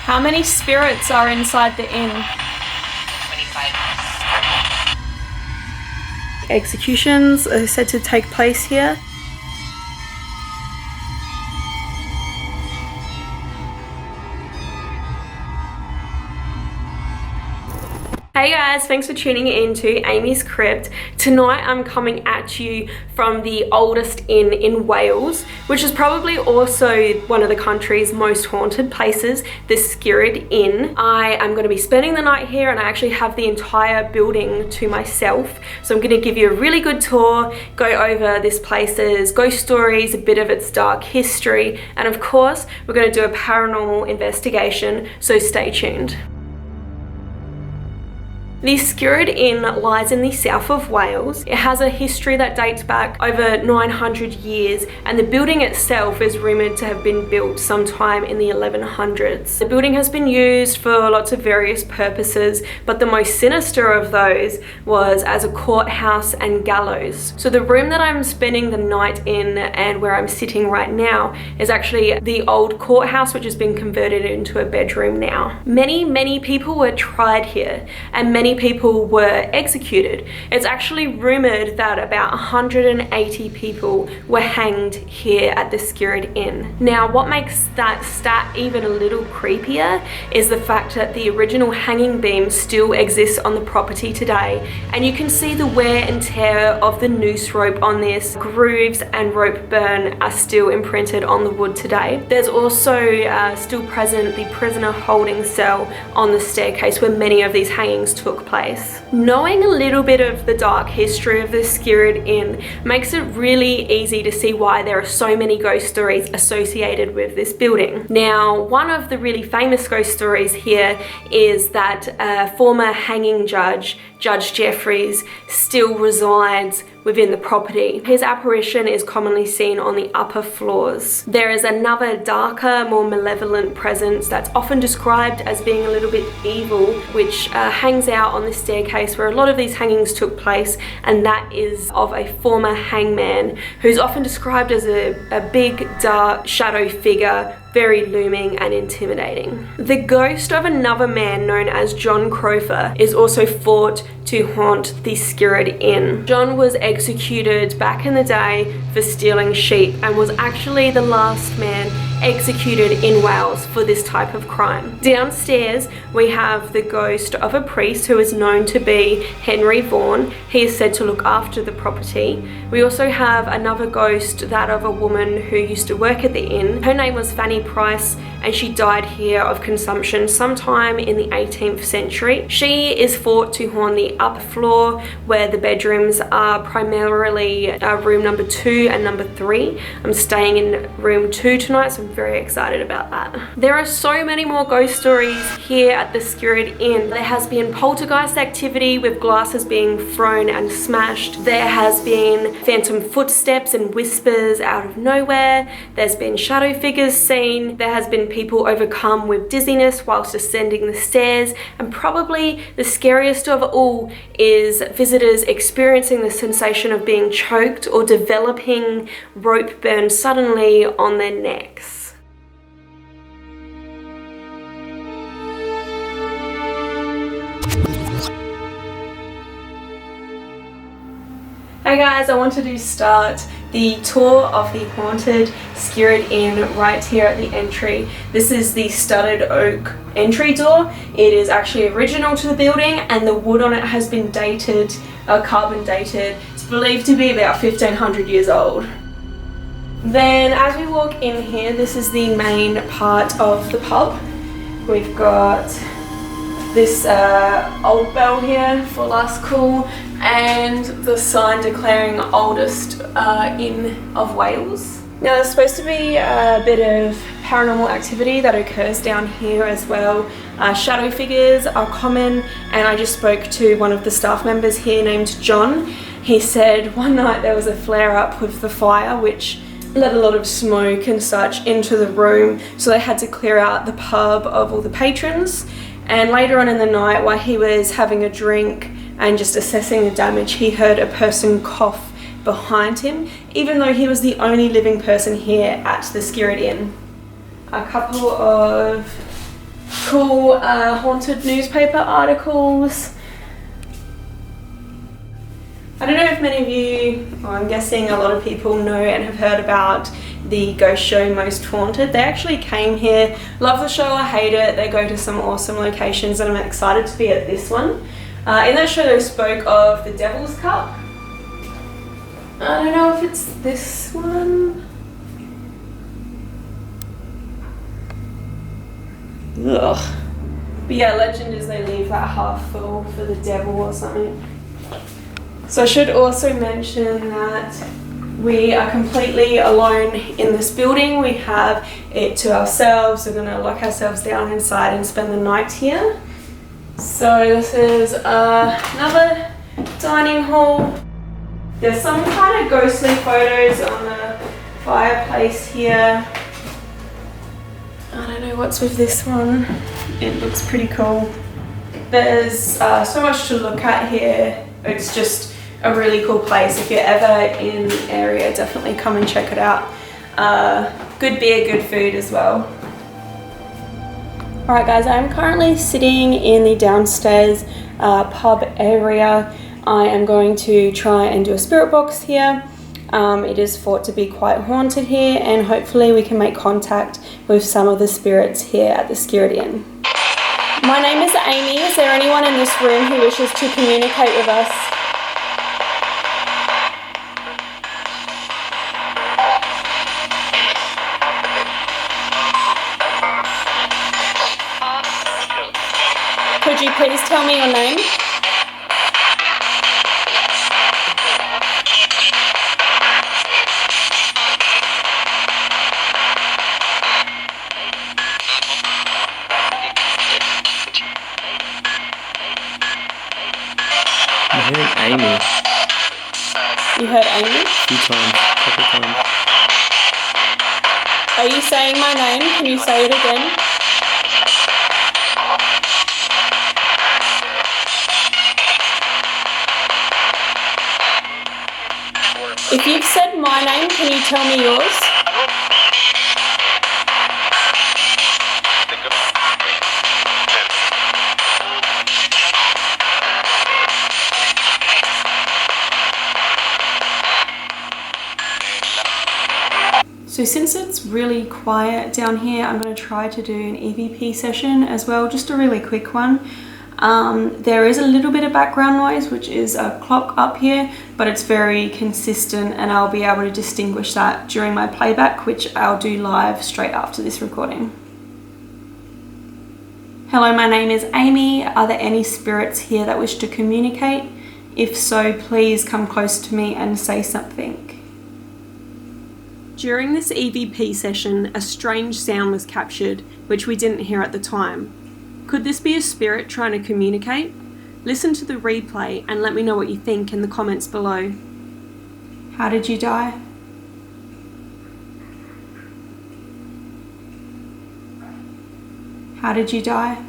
How many spirits are inside the inn? 25. Executions are said to take place here. Hey guys, thanks for tuning in to Amy's Crypt. Tonight I'm coming at you from the oldest inn in Wales, which is probably also one of the country's most haunted places, the Skirrid Inn. I am going to be spending the night here and I actually have the entire building to myself. So I'm going to give you a really good tour, go over this place's ghost stories, a bit of its dark history, and of course we're going to do a paranormal investigation, so stay tuned. The Skirrid Inn lies in the south of Wales. It has a history that dates back over 900 years and the building itself is rumoured to have been built sometime in the 1100s. The building has been used for lots of various purposes, but the most sinister of those was as a courthouse and gallows. So the room that I'm spending the night in and where I'm sitting right now is actually the old courthouse, which has been converted into a bedroom now. Many people were tried here and many people were executed. It's actually rumoured that about 180 people were hanged here at the Skirrid Inn. Now, what makes that stat even a little creepier is the fact that the original hanging beam still exists on the property today, and you can see the wear and tear of the noose rope on this. Grooves and rope burn are still imprinted on the wood today. There's also still present the prisoner holding cell on the staircase where many of these hangings took place. Knowing a little bit of the dark history of the Skirrid Inn makes it really easy to see why there are so many ghost stories associated with this building. Now, one of the really famous ghost stories here is that a former hanging judge, Judge Jeffries, still resides within the property. His apparition is commonly seen on the upper floors. There is another darker, more malevolent presence that's often described as being a little bit evil, which hangs out on the staircase where a lot of these hangings took place, and that is of a former hangman who's often described as a big, dark shadow figure, very looming and intimidating. The ghost of another man known as John Crofer is also thought to haunt the Skirrid Inn. John was executed back in the day for stealing sheep and was actually the last man executed in Wales for this type of crime. Downstairs we have the ghost of a priest who is known to be Henry Vaughan. He is said to look after the property. We also have another ghost, that of a woman who used to work at the inn. Her name was Fanny Price and she died here of consumption sometime in the 18th century. She is thought to haunt the upper floor where the bedrooms are primarily room number 2 and number 3. I'm staying in room 2 tonight, so I'm very excited about that. There are so many more ghost stories here at the Skirrid Inn. There has been poltergeist activity with glasses being thrown and smashed. There has been phantom footsteps and whispers out of nowhere. There's been shadow figures seen. There has been people overcome with dizziness whilst ascending the stairs, and probably the scariest of all is visitors experiencing the sensation of being choked or developing rope burn suddenly on their necks. Hey guys, I wanted to start the tour of the haunted Skirrid Inn right here at the entry. This is the studded oak entry door. It is actually original to the building and the wood on it has been dated, carbon dated. It's believed to be about 1500 years old. Then as we walk in here, this is the main part of the pub. We've got this old bell here for last call and the sign declaring oldest inn of Wales. Now there's supposed to be a bit of paranormal activity that occurs down here as well. Shadow figures are common, and I just spoke to one of the staff members here named John. He said one night there was a flare up with the fire which let a lot of smoke and such into the room, so they had to clear out the pub of all the patrons. And later on in the night, while he was having a drink and just assessing the damage, he heard a person cough behind him, even though he was the only living person here at the Skirrid Inn. A couple of cool haunted newspaper articles. I don't know if many of you, or I'm guessing a lot of people know and have heard about the ghost show Most Haunted. They actually came here. Love the show, I hate it. They go to some awesome locations and I'm excited to be at this one. In that show they spoke of the Devil's Cup. I don't know if it's this one. Ugh. But yeah, legend is they leave that half full for the devil or something. So I should also mention that we are completely alone in this building. We have it to ourselves. We're gonna lock ourselves down inside and spend the night here. So this is another dining hall. There's some kind of ghostly photos on the fireplace here. I don't know what's with this one. It looks pretty cool. There's so much to look at here. It's just a really cool place. If you're ever in the area, definitely come and check it out. Good beer, good food as well. Alright guys, I'm currently sitting in the downstairs pub area. I am going to try and do a spirit box here. It is thought to be quite haunted here, and hopefully we can make contact with some of the spirits here at the Skirrid Inn. My name is Amy. Is there anyone in this room who wishes to communicate with us? Could you please tell me your name? I heard Amy. You heard Amy? A few times, a couple times. Are you saying my name? Can you say it again? If you've said my name, can you tell me yours? So since it's really quiet down here, I'm going to try to do an EVP session as well, just a really quick one. There is a little bit of background noise, which is a clock up here, but it's very consistent and I'll be able to distinguish that during my playback, which I'll do live straight after this recording. Hello, my name is Amy. Are there any spirits here that wish to communicate? If so, please come close to me and say something. During this EVP session, a strange sound was captured, which we didn't hear at the time. Could this be a spirit trying to communicate? Listen to the replay and let me know what you think in the comments below. How did you die? How did you die?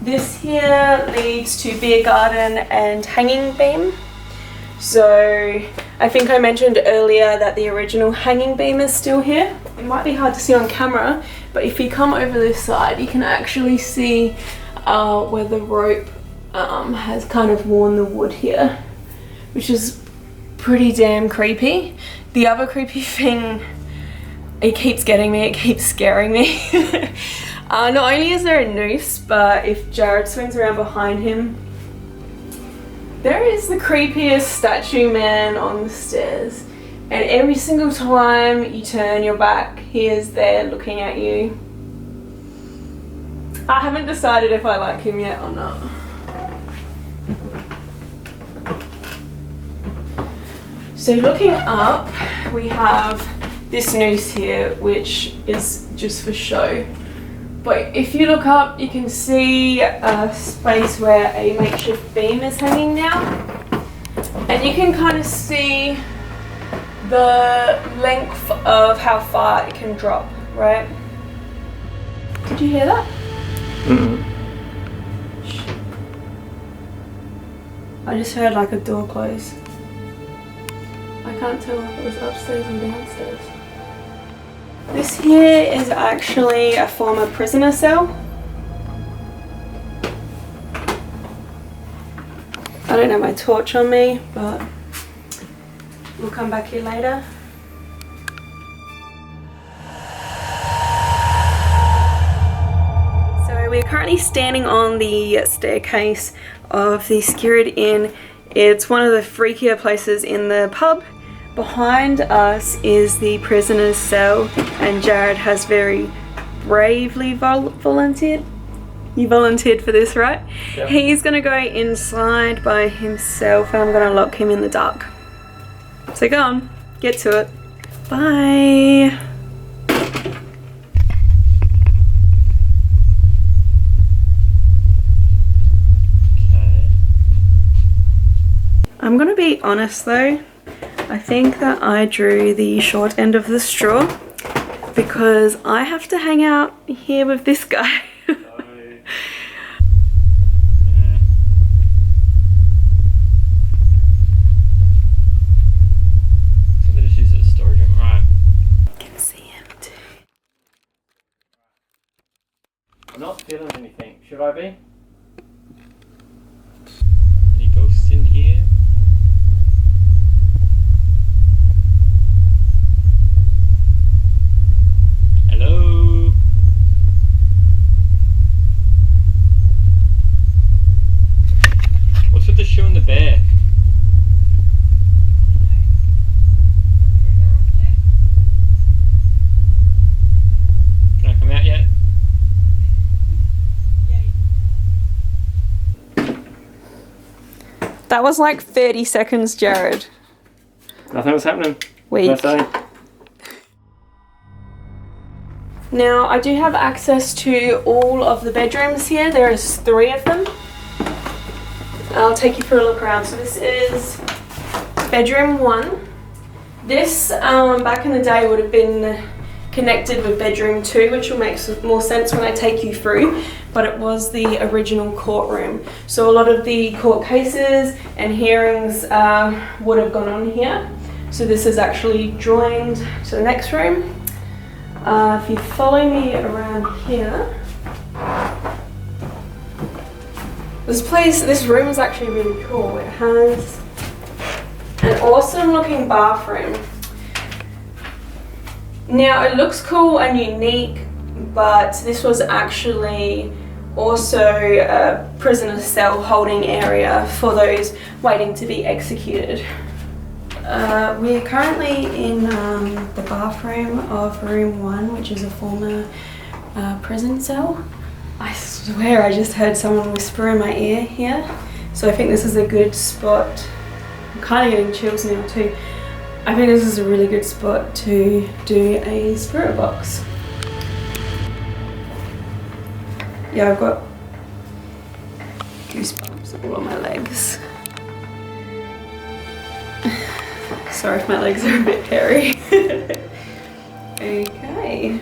This here leads to beer garden and hanging beam. So I think I mentioned earlier that the original hanging beam is still here. It might be hard to see on camera, but if you come over this side, you can actually see where the rope has kind of worn the wood here, which is pretty damn creepy. The other creepy thing, it keeps getting me, it keeps scaring me. Not only is there a noose, but if Jared swings around behind him, there is the creepiest statue man on the stairs. And every single time you turn your back, he is there looking at you. I haven't decided if I like him yet or not. So looking up, we have this noose here, which is just for show. But if you look up, you can see a space where a makeshift beam is hanging now. And you can kind of see the length of how far it can drop, right? Did you hear that? Mm-mm. I just heard like a door close. I can't tell if it was upstairs or downstairs. This here is actually a former prisoner cell. I don't have my torch on me, but we'll come back here later. So we're currently standing on the staircase of the Skirrid Inn. It's one of the freakier places in the pub. Behind us is the prisoner's cell, and Jared has very bravely volunteered. You volunteered for this, right? Yep. He's gonna go inside by himself, and I'm gonna lock him in the dark. So go on, get to it. Bye. Okay. I'm gonna be honest though. I think that I drew the short end of the straw because I have to hang out here with this guy. So they just use it as storage room, right? Can see him too. I'm not feeling anything. Should I be? Any ghosts in here? Hello? What's with the shoe and the bear? Can I come out yet? That was like 30 seconds, Jared. Nothing was happening. Weak. Nothing. Now, I do have access to all of the bedrooms here. There is 3 of them. I'll take you for a look around. So this is bedroom 1. This, back in the day, would have been connected with bedroom 2, which will make more sense when I take you through, but it was the original courtroom. So a lot of the court cases and hearings would have gone on here. So this is actually joined to the next room. If you follow me around here, this room is actually really cool. It has an awesome looking bathroom. Now it looks cool and unique, but this was actually also a prisoner cell holding area for those waiting to be executed. We're currently in the bathroom of room 1, which is a former prison cell. I swear I just heard someone whisper in my ear here, so I think this is a good spot. I'm kind of getting chills now too. I think this is a really good spot to do a spirit box. Yeah, I've got goosebumps all on my legs. Sorry if my legs are a bit hairy. Okay.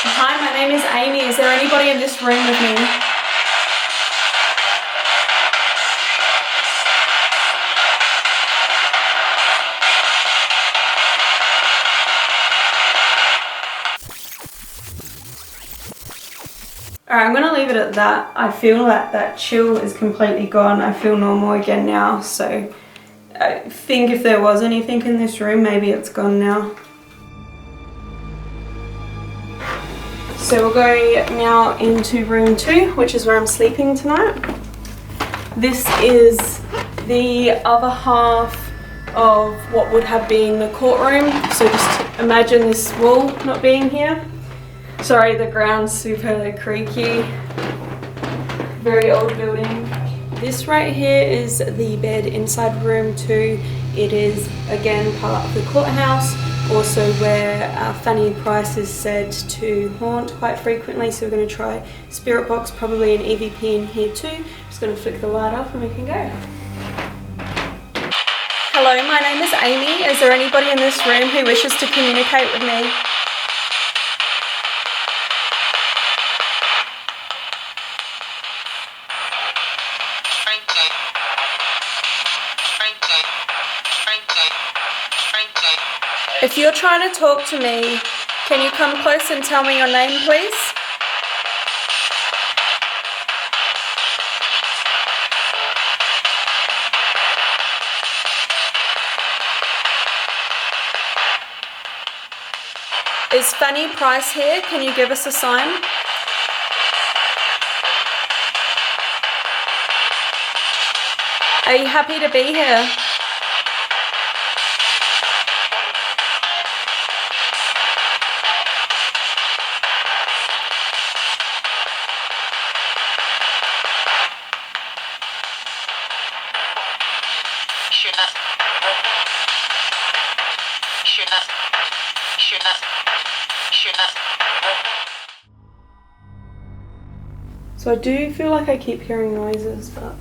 Hi, my name is Amy. Is there anybody in this room with me? Alright, I'm gonna leave it at that. I feel that that chill is completely gone. I feel normal again now, so I think if there was anything in this room, maybe it's gone now. So we'll go now into room 2, which is where I'm sleeping tonight. This is the other half of what would have been the courtroom. So just imagine this wall not being here. Sorry, the ground's super creaky. Very old building. This right here is the bed inside room 2. It is again part of the courthouse, also where Fanny Price is said to haunt quite frequently. So we're going to try spirit box, probably an EVP in here too. Just going to flick the light off and we can go. Hello, my name is Amy. Is there anybody in this room who wishes to communicate with me? you're trying to talk to me, can you come close and tell me your name, please? Is Fanny Price here? Can you give us a sign? Are you happy to be here? So I do feel like I keep hearing noises, but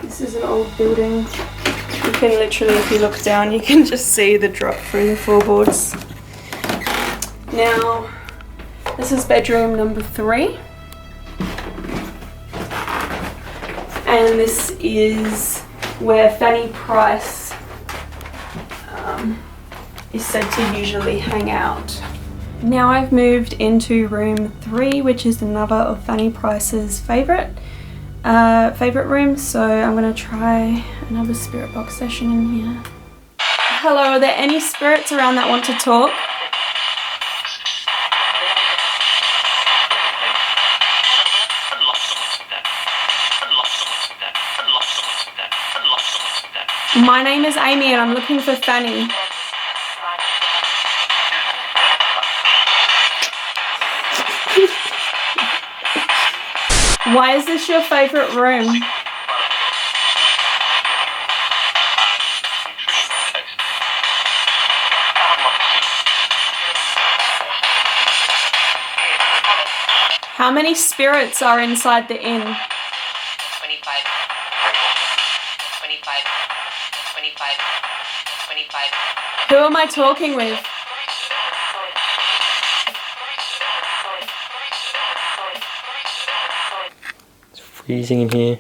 this is an old building. You can literally, if you look down, you can just see the drop through the floorboards. Now, this is bedroom number 3. And this is where Fanny Price is said to usually hang out. Now I've moved into room 3, which is another of Fanny Price's favourite rooms, so I'm going to try another spirit box session in here. Hello, are there any spirits around that want to talk? My name is Amy and I'm looking for Fanny. Why is this your favourite room? How many spirits are inside the inn? 25. 25. 25. 25. Who am I talking with? It's freezing in here.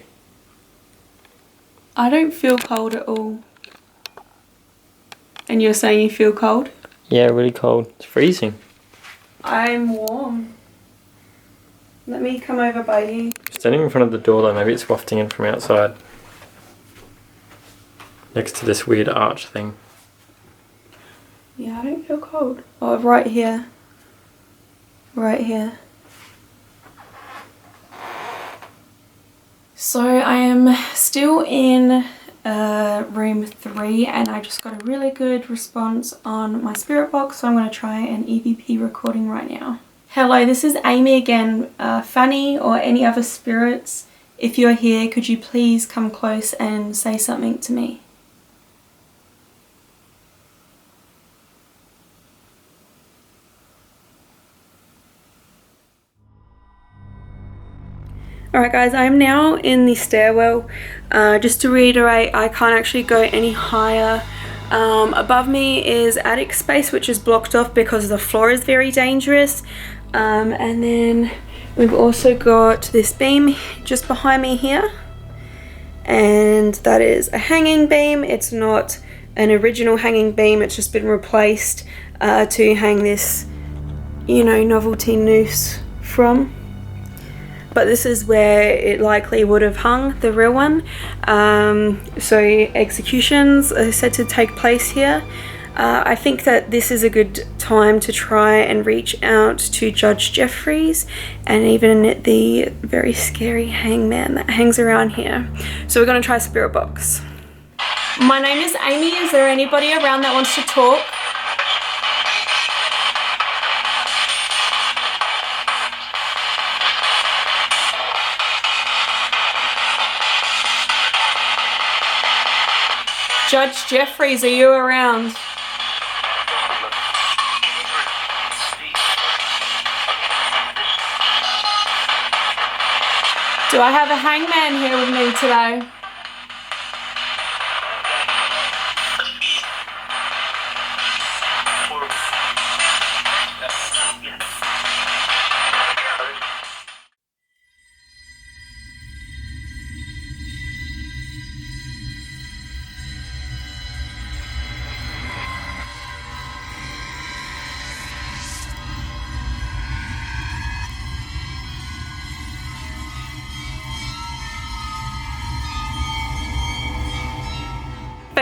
I don't feel cold at all. And you're saying you feel cold? Yeah, really cold. It's freezing. I'm warm. Let me come over by you. Standing in front of the door though, maybe it's wafting in from outside. Next to this weird arch thing. Yeah, I don't feel cold. Oh, right here. Right here. So I am still in room 3 and I just got a really good response on my spirit box, so I'm going to try an EVP recording right now. Hello, this is Amy again. Fanny or any other spirits, if you're here, could you please come close and say something to me? Alright guys, I'm now in the stairwell. Just to reiterate, I can't actually go any higher. Above me is attic space, which is blocked off because the floor is very dangerous. And then we've also got this beam just behind me here. And that is a hanging beam. It's not an original hanging beam, it's just been replaced to hang this, you know, novelty noose from. But this is where it likely would have hung, the real one. So executions are said to take place here. I think that this is a good time to try and reach out to Judge Jeffries and even the very scary hangman that hangs around here. So we're going to try spirit box. My name is Amy. Is there anybody around that wants to talk? Judge Jeffries, are you around? Do I have a hangman here with me today?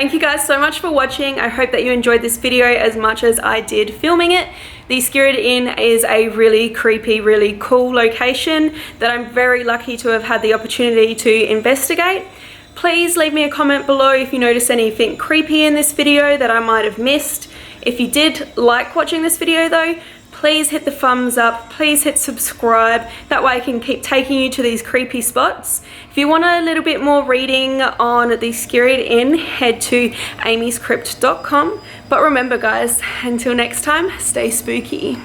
thank you guys so much for watching. I hope that you enjoyed this video as much as I did filming it. The Skirrid Inn is a really creepy, really cool location that I'm very lucky to have had the opportunity to investigate. Please leave me a comment below if you notice anything creepy in this video that I might have missed. If you did like watching this video though, please hit the thumbs up, please hit subscribe, that way I can keep taking you to these creepy spots. If you want a little bit more reading on the Skirrid Inn, head to AmysCrypt.com. But remember guys, until next time, stay spooky.